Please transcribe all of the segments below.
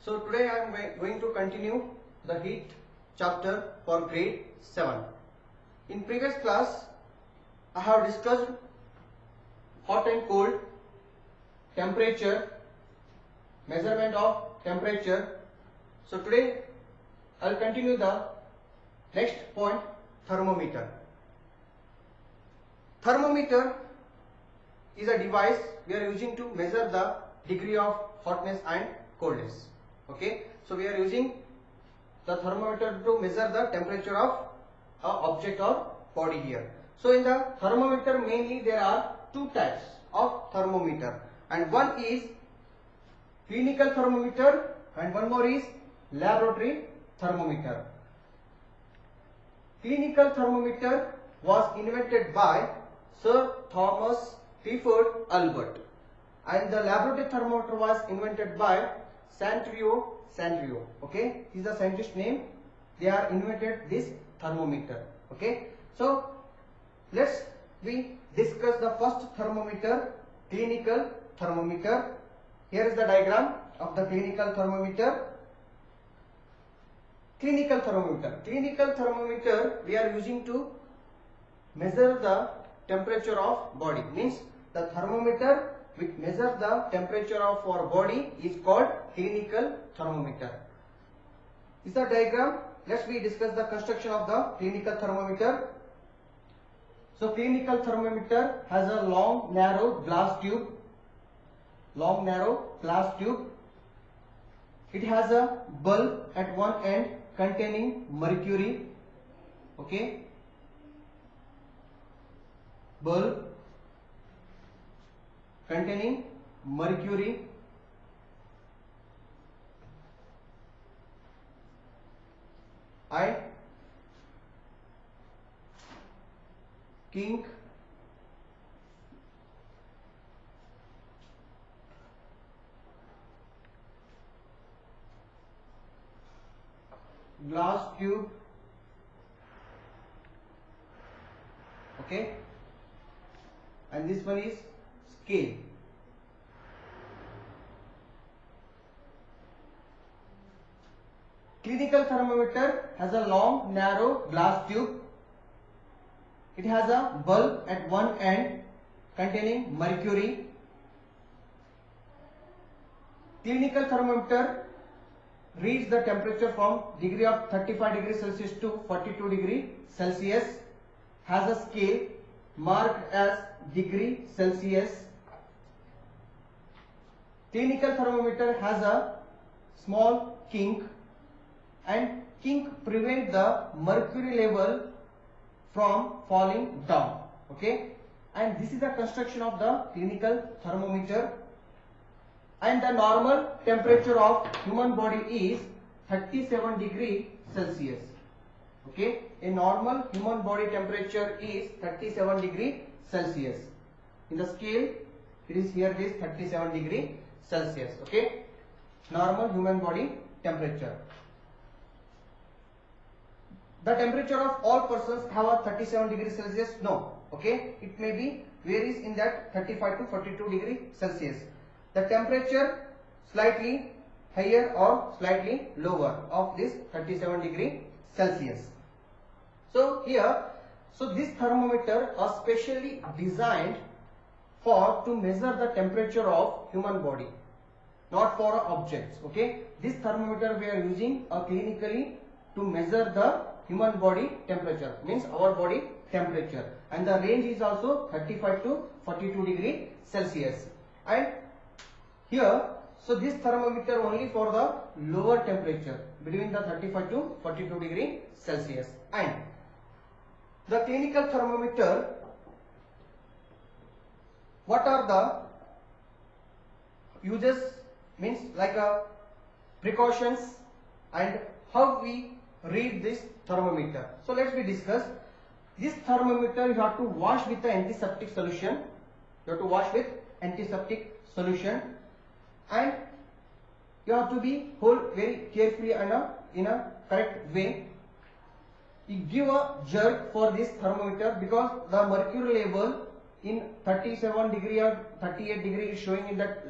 So today I am going to continue the heat chapter for grade 7. In previous class I have discussed hot and cold, temperature, measurement of temperature. So today I will continue the next point, thermometer. Thermometer is a device we are using to measure the degree of hotness and coldness. Okay, so we are using the thermometer to measure the temperature of an object or body here. So in the thermometer mainly there are two types of thermometer, and one is clinical thermometer and one more is laboratory thermometer. Clinical thermometer was invented by Sir Thomas Clifford Albert, and the laboratory thermometer was invented by Santrio. Okay, this is the scientist name. They are invented this thermometer. Okay, so let's we discuss the first thermometer, clinical thermometer. Here is the diagram of the clinical thermometer. Clinical thermometer. Clinical thermometer we are using to measure the temperature of body. Means the thermometer which measure the temperature of our body is called clinical thermometer. This is the diagram. Let's we discuss the construction of the clinical thermometer. So clinical thermometer has a long narrow glass tube. Long narrow glass tube. It has a bulb at one end containing mercury. Okay. Bulb containing mercury. And king glass tube. Okay, and this one is scale. Clinical thermometer has a long narrow glass tube. It has a bulb at one end containing mercury. Clinical thermometer reads the temperature from degree of 35 degrees Celsius to 42 degrees Celsius. Has a scale marked as degree Celsius. Clinical thermometer has a small kink, and kink prevent the mercury level from falling down. Okay, and this is the construction of the clinical thermometer. And the normal temperature of human body is 37 degrees Celsius. Okay, a normal human body temperature is 37 degrees Celsius. In the scale, it is here, it is 37 degrees Celsius. Okay, normal human body temperature. The temperature of all persons have a 37 degrees Celsius? No. Okay, it may be varies in that 35 to 42 degrees Celsius. The temperature slightly higher or slightly lower of this 37 degrees Celsius. So here, so this thermometer are specially designed for to measure the temperature of human body, not for objects. Okay, this thermometer we are using clinically to measure the human body temperature, means our body temperature, and the range is also 35 to 42 degrees Celsius. And here, so this thermometer only for the lower temperature between the 35 to 42 degrees Celsius. And the clinical thermometer, what are the uses, means like precautions, and how we read this thermometer. So let's we discuss. This thermometer you have to wash with the antiseptic solution. You have to wash with antiseptic solution, and you have to be hold very carefully and in a correct way. You give a jerk for this thermometer because the mercury level in 37 degree or 38 degree is showing in that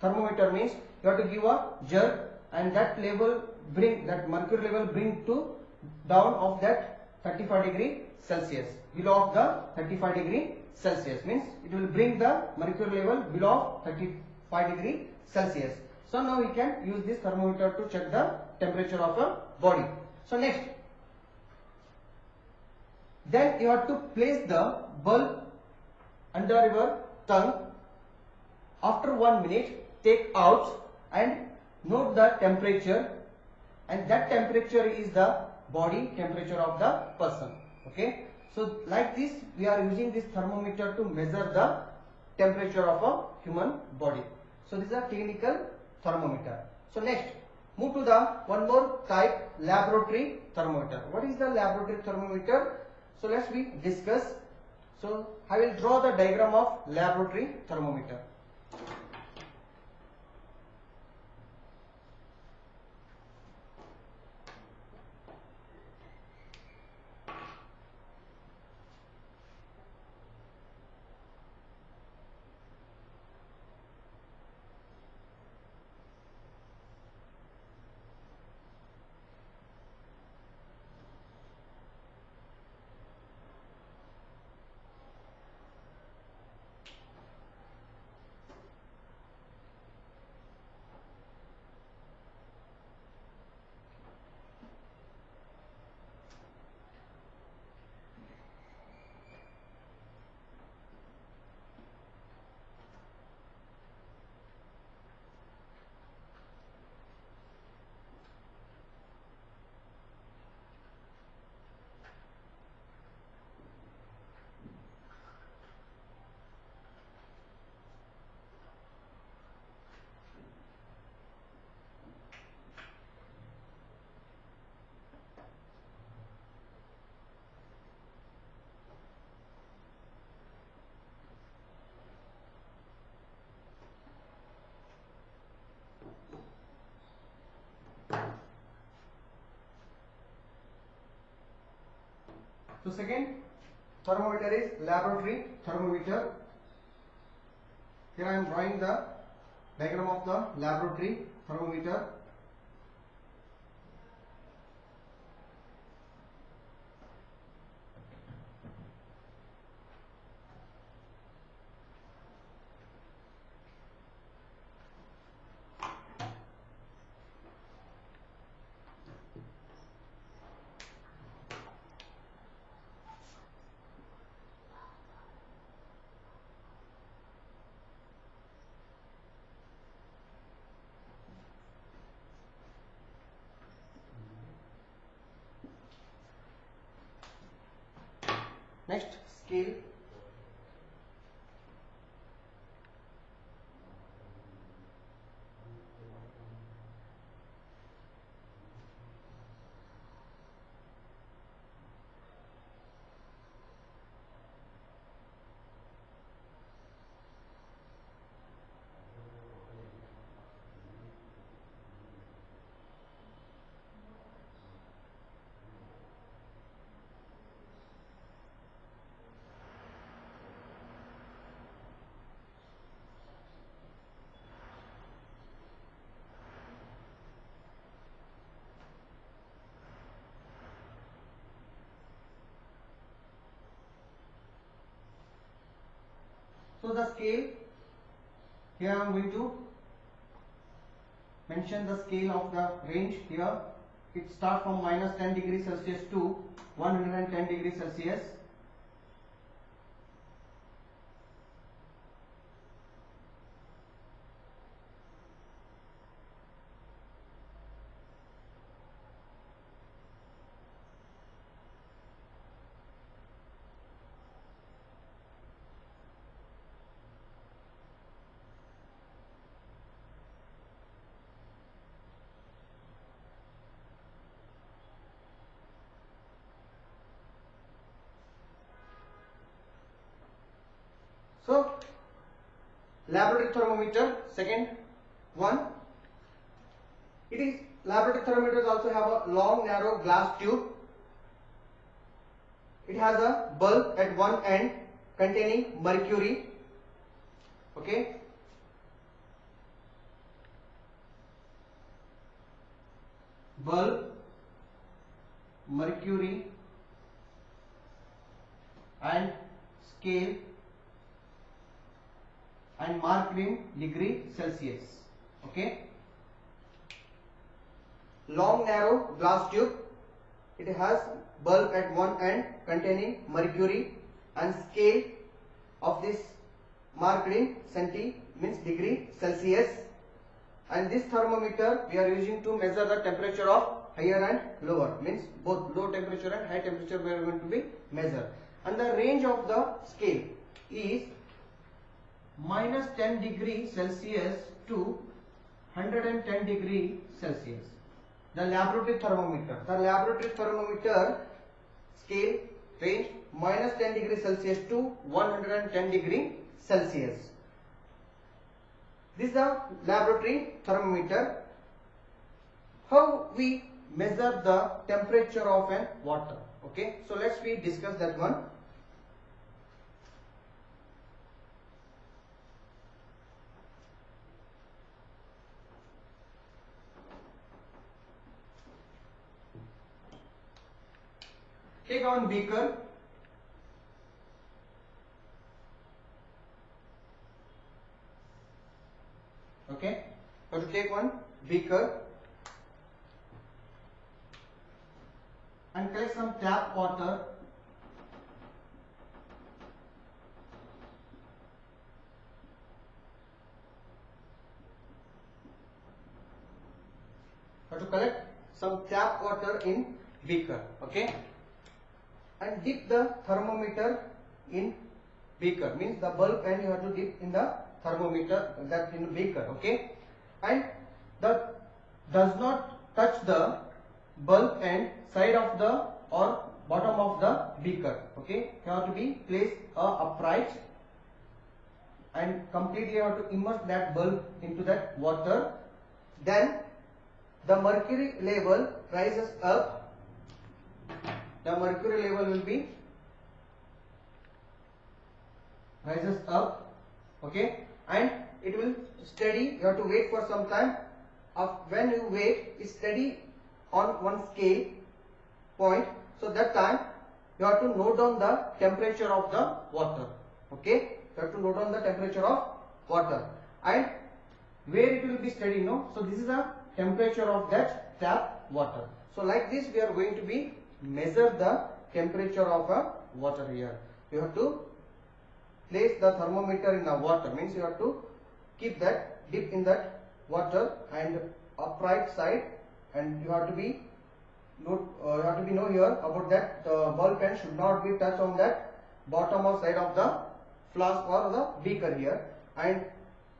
thermometer, means you have to give a jerk and that level bring, that mercury level bring to down of that 35 degree Celsius, below of the 35 degree Celsius, means it will bring the mercury level below 35 degree Celsius. So now we can use this thermometer to check the temperature of a body. So next, then you have to place the bulb under your tongue. After 1 minute, take out and note the temperature, and that temperature is the body temperature of the person. Okay, so like this we are using this thermometer to measure the temperature of a human body. So this is a technical thermometer. So next, move to the one more type, laboratory thermometer. What is the laboratory thermometer? So let's we discuss. So I will draw the diagram of laboratory thermometer. So second thermometer is laboratory thermometer. Here I am drawing the diagram of the laboratory thermometer. Next, scale. So the scale, here I am going to mention the scale of the range here. It starts from minus 10 degrees Celsius to 110 degrees Celsius. So laboratory thermometer, second one, it is laboratory thermometers also have a long narrow glass tube. It has a bulb at one end containing mercury. Okay. bulb, mercury and scale and marked in degree Celsius. Okay. Long narrow glass tube. It has bulb at one end containing mercury and scale of this marked in means degree Celsius. And this thermometer we are using to measure the temperature of higher and lower, means both low temperature and high temperature we are going to be measured. And the range of the scale is -10 degree Celsius to 110 degree Celsius. The laboratory thermometer scale range -10 degree Celsius to 110 degree Celsius. This is the laboratory thermometer. How we measure the temperature of an water? Okay, so let's we discuss that one. Take one beaker. Okay, you have to take one beaker and collect some tap water. You have to collect some tap water in beaker. Okay, and dip the thermometer in beaker, means the bulb and you have to dip in the thermometer that in beaker. Okay, and that does not touch the bulb and side of the or bottom of the beaker. Okay, you have to be placed upright and completely you have to immerse that bulb into that water. Then the mercury level rises up. The mercury level will be rises up. Okay, and it will steady. You have to wait for some time. When you wait, it's steady on one scale point. So that time you have to note down the temperature of the water. Okay, you have to note down the temperature of water and where it will be steady. No, so this is the temperature of that tap water. So like this we are going to be measure the temperature of a water here. You have to place the thermometer in the water, means you have to keep that dip in that water and upright side, and you have to be know here about that the bulb pen should not be touched on that bottom or side of the flask or the beaker here, and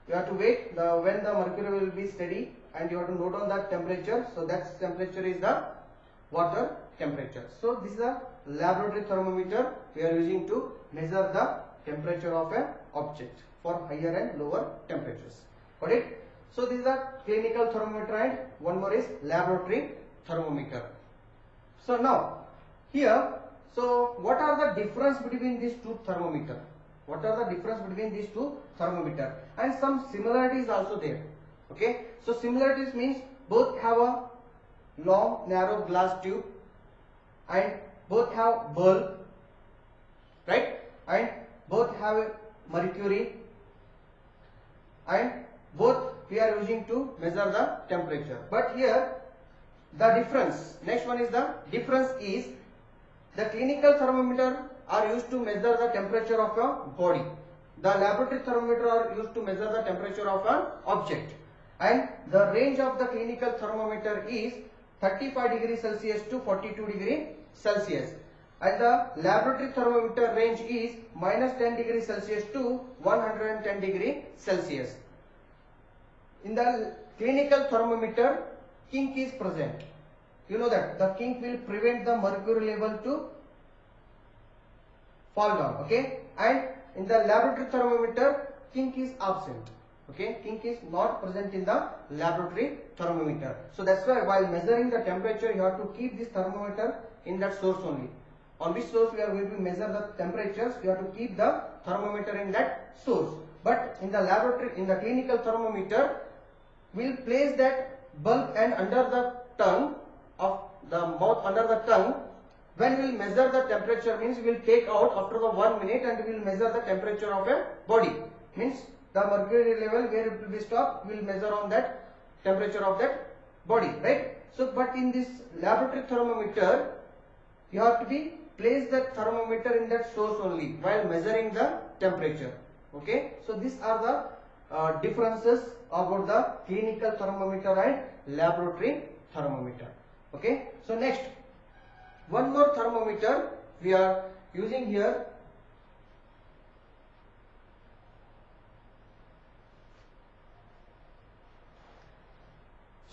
you have to wait when the mercury will be steady, and you have to note down that temperature. So that temperature is the water temperature. So this is a laboratory thermometer we are using to measure the temperature of an object for higher and lower temperatures. Got it? So this is a clinical thermometer and one more is laboratory thermometer. So now here, so what are the difference between these two thermometer? What are the difference between these two thermometer? And some similarities also there. Okay, so similarities means both have a long narrow glass tube and both have bulb, right, and both have mercury, and both we are using to measure the temperature. But here the difference, next one is the difference is the clinical thermometer are used to measure the temperature of a body. The laboratory thermometer are used to measure the temperature of an object, and the range of the clinical thermometer is 35 degrees Celsius to 42 degrees Celsius, and the laboratory thermometer range is -10 degrees Celsius to 110 degrees Celsius. In the clinical thermometer, kink is present. You know that the kink will prevent the mercury level to fall down. Okay, and in the laboratory thermometer, kink is absent. Okay, kink is not present in the laboratory thermometer. So that's why while measuring the temperature, you have to keep this thermometer in that source only. On which source we are going to measure the temperatures, you have to keep the thermometer in that source. But in the laboratory, in the clinical thermometer, we'll place that bulb and under the tongue the mouth under the tongue. When we will measure the temperature means we will take out after the 1 minute and we will measure the temperature of a body. Means the mercury level where it will be stopped, we will measure on that temperature of that body, right? So but in this laboratory thermometer, you have to be place the thermometer in that source only while measuring the temperature. Okay, so these are the differences about the clinical thermometer and laboratory thermometer. Okay, so next one more thermometer we are using here.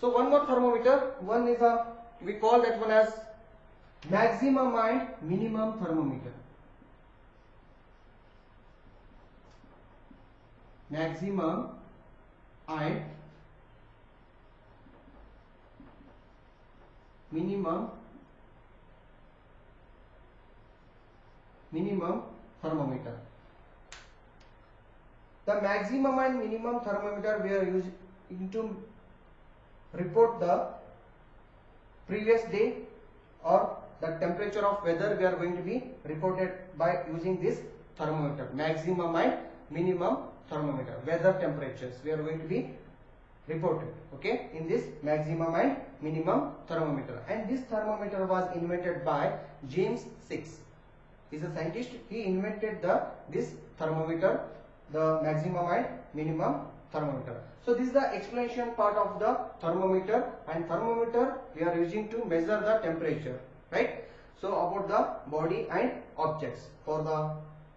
So one more thermometer, one is we call that one as maximum and minimum thermometer. Maximum and minimum thermometer. The maximum and minimum thermometer we are using to report the previous day or the temperature of weather we are going to be reported by using this thermometer. Maximum and minimum thermometer, weather temperatures we are going to be reported, okay, in this maximum and minimum thermometer. And this thermometer was invented by James Six. He is a scientist. He invented this thermometer, the maximum and minimum thermometer. So this is the explanation part of the thermometer, and thermometer we are using to measure the temperature, right? So about the body and objects. For the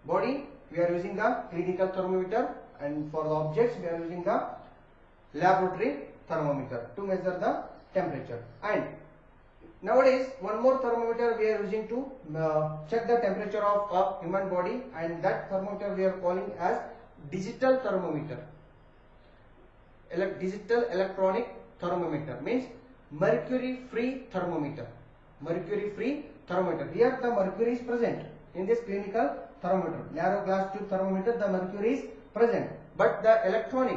body we are using the clinical thermometer, and for the objects we are using the laboratory thermometer to measure the temperature. And nowadays one more thermometer we are using to check the temperature of a human body, and that thermometer we are calling as digital thermometer. Digital electronic thermometer means mercury free thermometer. Mercury free thermometer. Here the mercury is present in this clinical thermometer. Narrow glass tube thermometer, the mercury is present. But the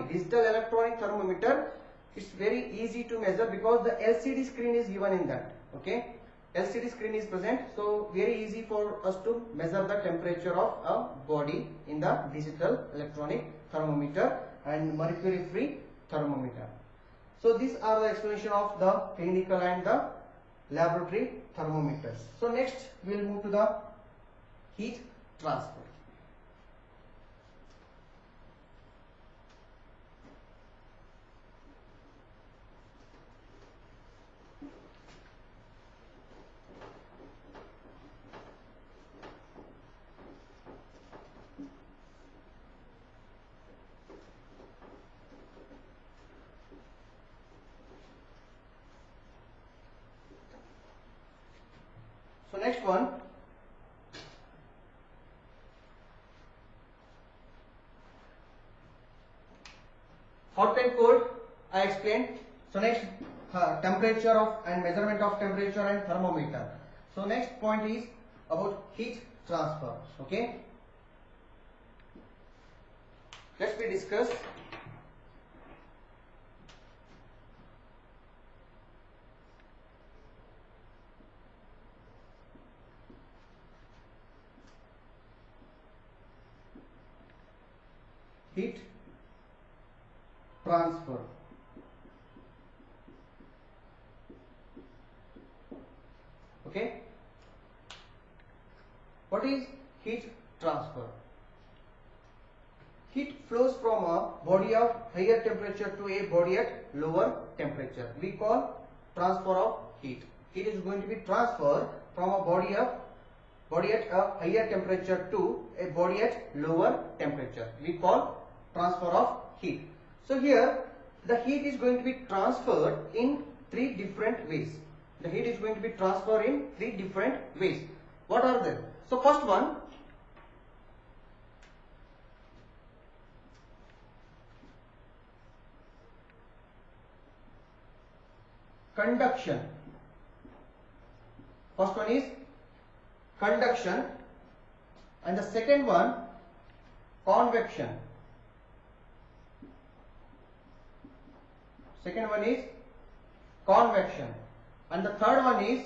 digital electronic thermometer, it's very easy to measure because the LCD screen is given in that. Okay, LCD screen is present, so very easy for us to measure the temperature of a body in the digital electronic thermometer and mercury free thermometer. So these are the explanation of the clinical and the laboratory thermometers. So next we will move to the heat transfer. So next one, hot and cold I explained. So next temperature of and measurement of temperature and thermometer. So next point is about heat transfer. Okay, let's we discuss heat transfer. Okay, what is heat transfer? Heat flows from a body of higher temperature to a body at lower temperature. We call transfer of heat. Heat is going to be transferred from a body at a higher temperature to a body at lower temperature. We call transfer of heat. So here the heat is going to be transferred in three different ways. The heat is going to be transferred in three different ways. What are they? So first one, conduction. First one is conduction, and the second one convection. Second one is convection, And the third one is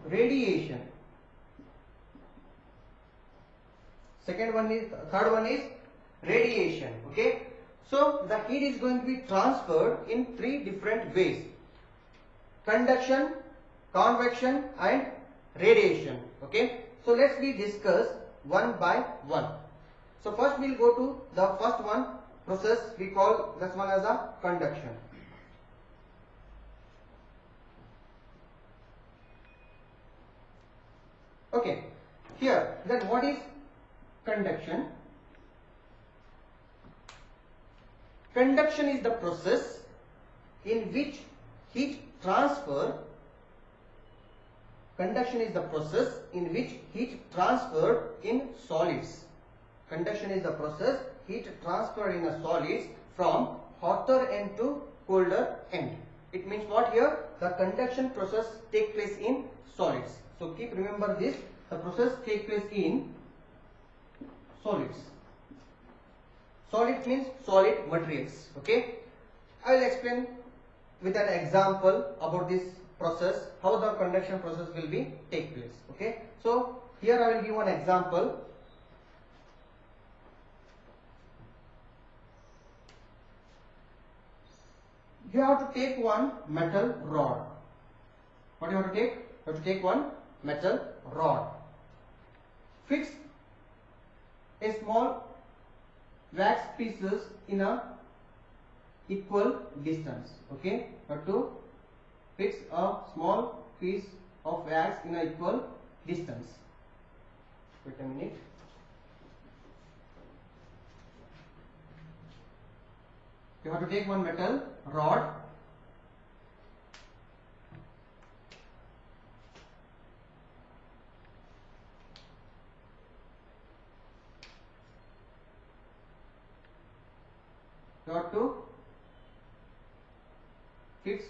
radiation. Third one is radiation. Okay. So the heat is going to be transferred in three different ways: conduction, convection, and radiation. Okay. So let's we discuss one by one. So first we'll go to the first one process. We call this one as a conduction. Okay. Here, then what is conduction? Conduction is the process in which heat transfer. Conduction is the process in which heat transferred in solids. Conduction is the process heat transferred in a solids from hotter end to colder end. It means what here? The conduction process take place in solids. So keep remember this. The process take place in solids. Solid means solid materials. Okay. I will explain with an example about this process, how the conduction process will be take place. Okay. So here I will give one example. You have to take one metal rod. What you have to take? You have to take one metal rod. Fix a small wax pieces in a equal distance. Okay. You have to fix a small piece of wax in a equal distance. Wait a minute. You have to take one metal rod. You have to fix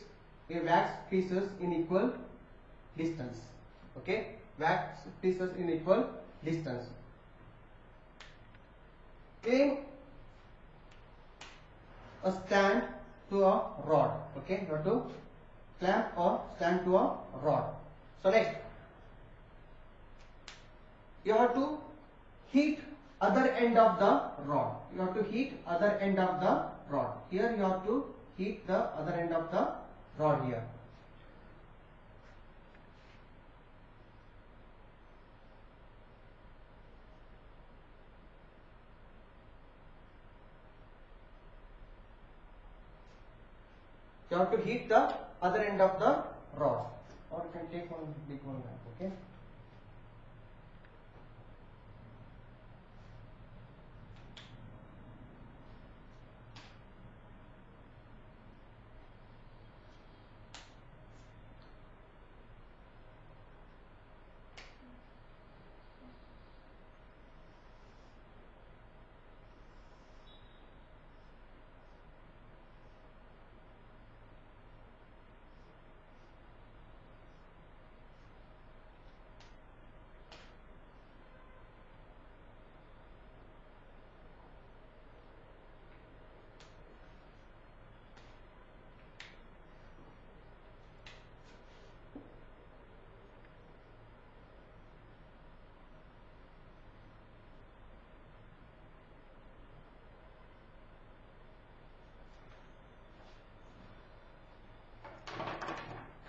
a wax pieces in equal distance. Okay, wax pieces in equal distance. Aim a stand to a rod. Okay, you have to clamp or stand to a rod. So next, you have to heat other end of the rod. You have to heat other end of the rod. Here you have to heat the other end of the rod here. You have to heat the other end of the rod, or you can take one big one lamp. Okay.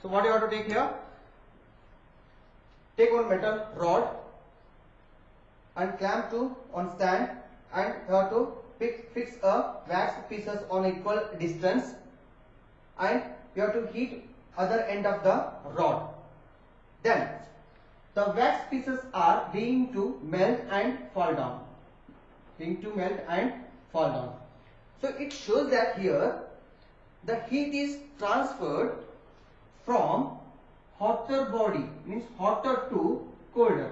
So what you have to take here? Take one metal rod and clamp to on stand, and you have to fix a wax pieces on equal distance, and you have to heat other end of the rod. Then the wax pieces are being to melt and fall down. So it shows that here the heat is transferred from hotter body, means hotter to colder.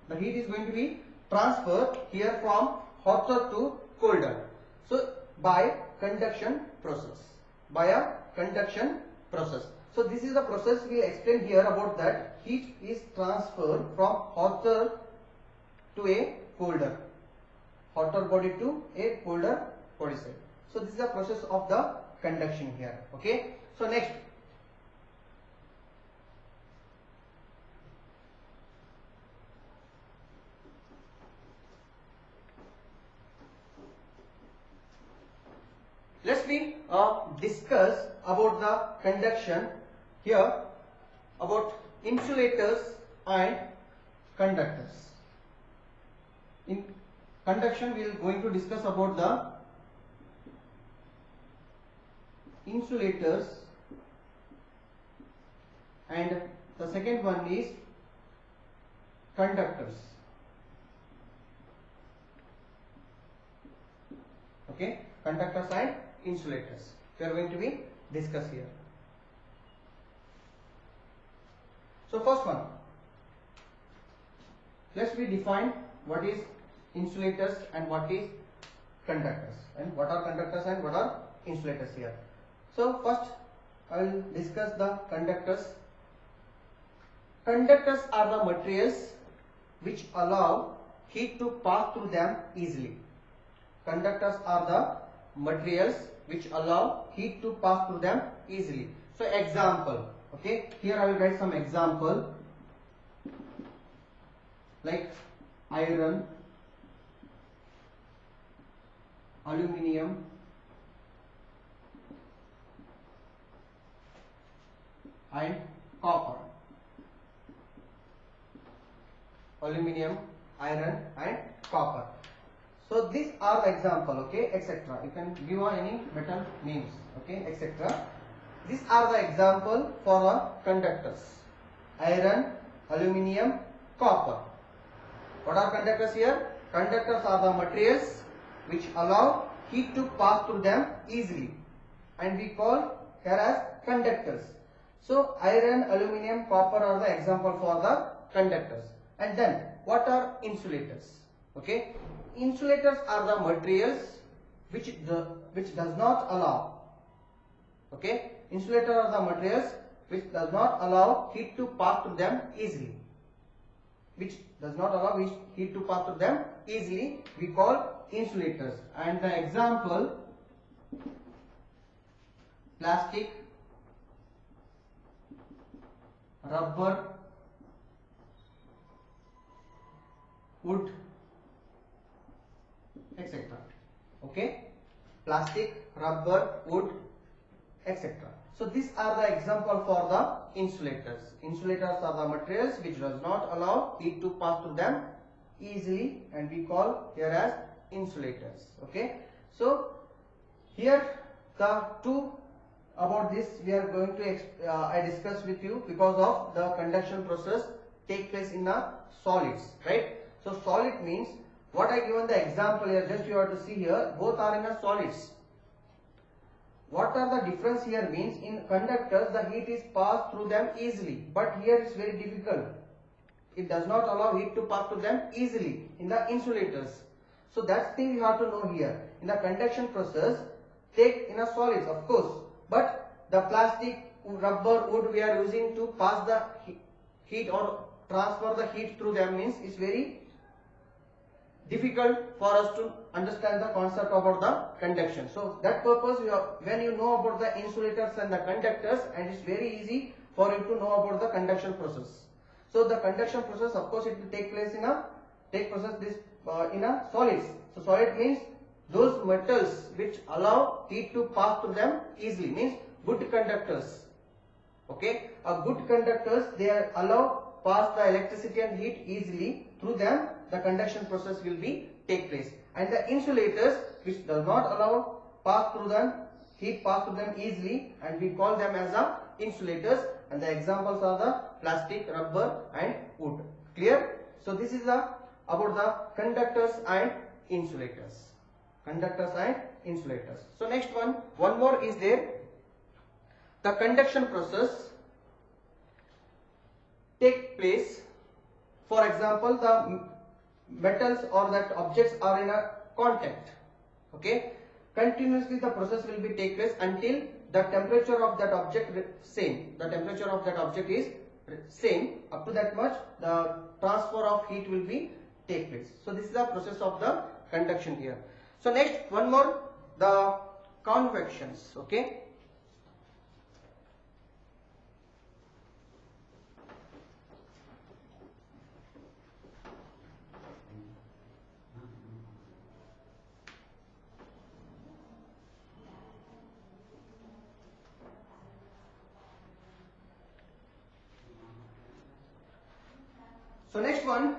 The heat is going to be transferred here from hotter to colder. So by conduction process. So this is the process we explain here about that heat is transferred from hotter to a colder. Hotter body to a colder body side. So this is the process of the conduction here. Okay. So next, let's we discuss about the conduction here, about insulators and conductors. In conduction we are going to discuss about the insulators, and the second one is conductors. Okay, conductors and insulators we are going to be discuss here. So first one, let's we define what is insulators and what is conductors, and what are conductors and what are insulators here. So first I will discuss the conductors. Conductors are the materials which allow heat to pass through them easily. Conductors are the materials which allow heat to pass through them easily. So example, okay, here I will write some example like iron, aluminium, and copper. Aluminium, iron, and copper. So these are the example, okay, etc. You can give any metal names, okay, etc. These are the example for conductors: iron, aluminium, copper. What are conductors here? Conductors are the materials which allow heat to pass through them easily, and we call here as conductors. So iron, aluminium, copper are the example for the conductors. And then what are insulators? Okay, insulators are the materials which does not allow. Okay, insulators are the materials which does not allow heat to pass through them easily. Which does not allow heat to pass through them easily, we call insulators. And the example: plastic, rubber, wood, etc. Okay, plastic, rubber, wood, etc. So these are the example for the insulators. Insulators are the materials which does not allow heat to pass through them easily, and we call here as insulators. Okay, so here the two about this we are going to I discuss with you because of the conduction process take place in the solids, right? So solid means what I given the example here, just you have to see here, both are in a solids. What are the difference here means, in conductors the heat is passed through them easily, but here it's very difficult. It does not allow heat to pass through them easily in the insulators. So that thing you have to know here. In the conduction process, take in a solids of course, but the plastic, rubber, wood we are using to pass the heat or transfer the heat through them means it's very difficult for us to understand the concept about the conduction. So that purpose when you know about the insulators and the conductors, and it's very easy for you to know about the conduction process. So the conduction process of course it will take place in a in a solids. So solid means those metals which allow heat to pass through them easily, means good conductors. Okay, a good conductors, they allow pass the electricity and heat easily through them. The conduction process will be take place. And the insulators which does not allow pass through them heat pass through them easily, and we call them as the insulators, and the examples are the plastic, rubber, and wood. Clear? So this is the about the conductors and insulators. Conductors and insulators. So next one more is there. The conduction process take place, for example, the metals or that objects are in a contact. Okay, continuously the process will be take place until the temperature of that object same. The temperature of that object is same. Up to that much the transfer of heat will be take place. So this is the process of the conduction here. So next one more, the convections. Okay. So next one,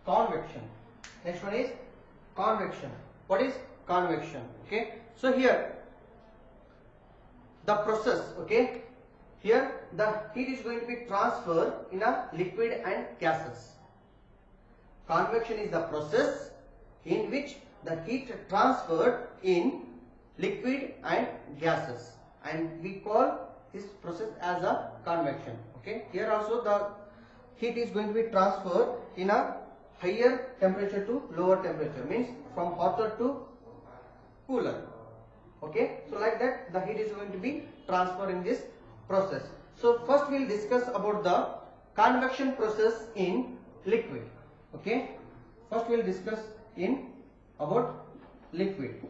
convection. Next one is convection. What is convection? Okay. So here the process. Okay. Here the heat is going to be transferred in a liquid and gases. Convection is the process in which the heat transferred in liquid and gases, and we call this process as a convection. Okay. Here also the heat is going to be transferred in a higher temperature to lower temperature, means from hotter to cooler. Okay. So like that the heat is going to be transferred in this process. So first we will discuss about the convection process in liquid. Okay. First we will discuss about liquid.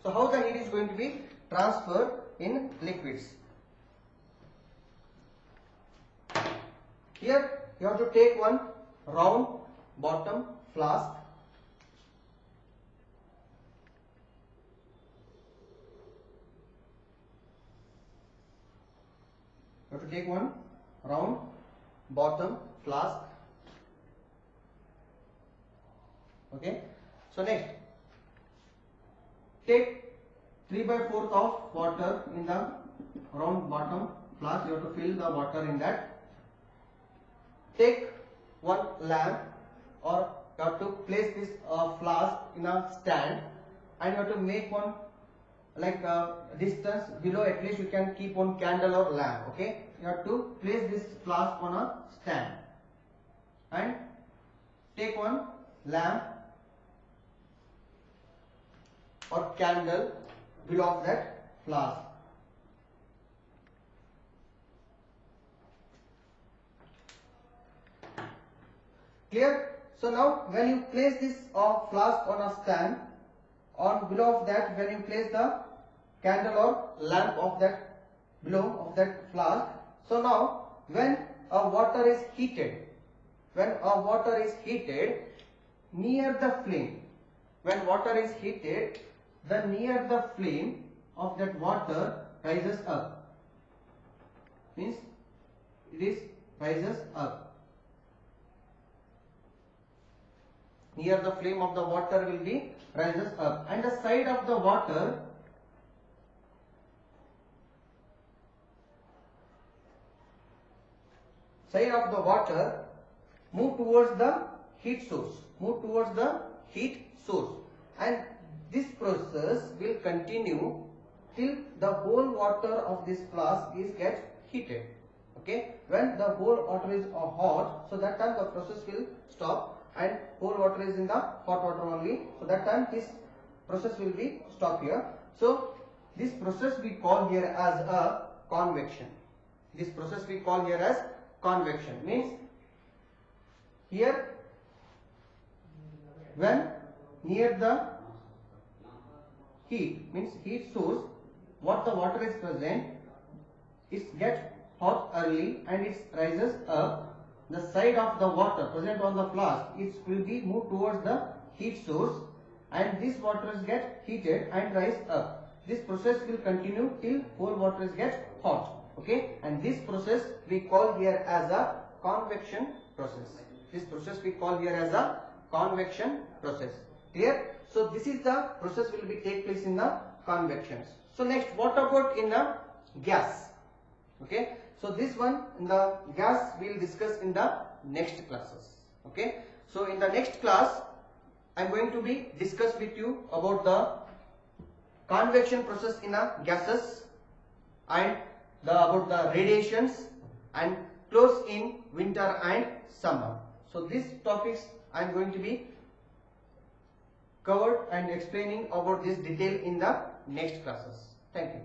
So how the heat is going to be transferred in liquids. Here you have to take one round bottom flask. You have to take one round bottom flask. Okay. So next, take 3/4 of water in the round bottom flask. You have to fill the water in that. Take one lamp, or you have to place this flask in a stand, and you have to make one like distance below. At least you can keep one candle or lamp. Okay. You have to place this flask on a stand and take one lamp or candle below that flask. Clear? So now when you place this flask on a stand, on below of that, when you place the candle or lamp of that below of that flask, so now when water is heated, near the flame, when water is heated, the near the flame of that water rises up, means it is rises up. Near the flame of the water will be rises up, and the side of the water move towards the heat source, and this process will continue till the whole water of this flask is get heated. Okay, when the whole water is hot, so that time the process will stop, and whole water is in the hot water only, so that time this process will be stop here. So this process we call here as a convection. Means here when near the heat, means heat source, what the water is present, it gets hot early and it rises up. The side of the water present on the flask, it will be moved towards the heat source, and this water is get heated and rise up. This process will continue till whole water is get hot. Okay, and this process we call here as a convection process. Clear? So this is the process will be take place in the convections. So next, what about in the gas? Okay, so this one in the gas we will discuss in the next classes. Okay, so in the next class I am going to be discuss with you about the convection process in a gases, and about the radiations, and close in winter and summer. So these topics I am going to be covered and explaining about this detail in the next classes. Thank you.